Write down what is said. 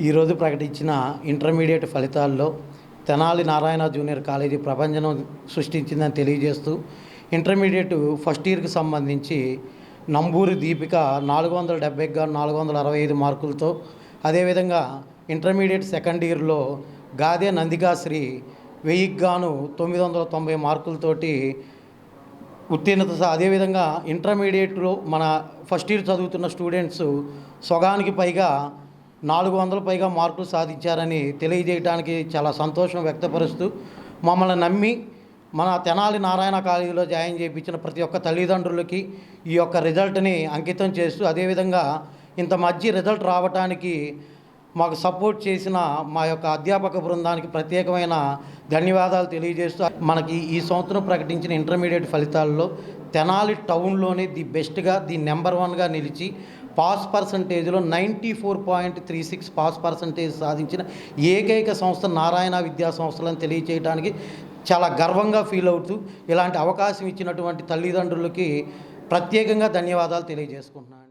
ఈరోజు ప్రకటించిన ఇంటర్మీడియట్ ఫలితాల్లో తెనాలి నారాయణ జూనియర్ కాలేజీ ప్రపంచం సృష్టించిందని తెలియజేస్తూ ఇంటర్మీడియట్ ఫస్ట్ ఇయర్కి సంబంధించి నంబూరి దీపిక 470కి గాను 465 మార్కులతో, అదేవిధంగా ఇంటర్మీడియట్ సెకండ్ ఇయర్లో గాదే నందికాశ్రీ 1000కి గాను 990 మార్కులతోటి ఉత్తీర్ణత. అదేవిధంగా ఇంటర్మీడియట్లో మన ఫస్ట్ ఇయర్ చదువుతున్న స్టూడెంట్స్ సగానికి పైగా 400 పైగా మార్కులు సాధించారని తెలియజేయడానికి చాలా సంతోషం వ్యక్తపరుస్తూ, మమ్మల్ని నమ్మి మన తెనాలి నారాయణ కాలేజీలో జాయిన్ చేయించిన ప్రతి ఒక్క తల్లిదండ్రులకి ఈ యొక్క రిజల్ట్ని అంకితం చేస్తూ, అదేవిధంగా ఇంత మంచి రిజల్ట్ రావడానికి మాకు సపోర్ట్ చేసిన మా యొక్క అధ్యాపక బృందానికి ప్రత్యేకమైన ధన్యవాదాలు తెలియజేస్తూ, మనకి ఈ సంవత్సరం ప్రకటించిన ఇంటర్మీడియట్ ఫలితాల్లో తెనాలి టౌన్లోనే ది బెస్ట్గా, ది నెంబర్ 1గా నిలిచి పాస్ పర్సంటేజ్లో 94.36 పాస్ పర్సంటేజ్ సాధించిన ఏకైక సంస్థ నారాయణ విద్యా సంస్థలను తెలియచేయడానికి చాలా గర్వంగా ఫీల్ అవుతూ, ఇలాంటి అవకాశం ఇచ్చినటువంటి తల్లిదండ్రులకి ప్రత్యేకంగా ధన్యవాదాలు తెలియజేసుకుంటున్నాను.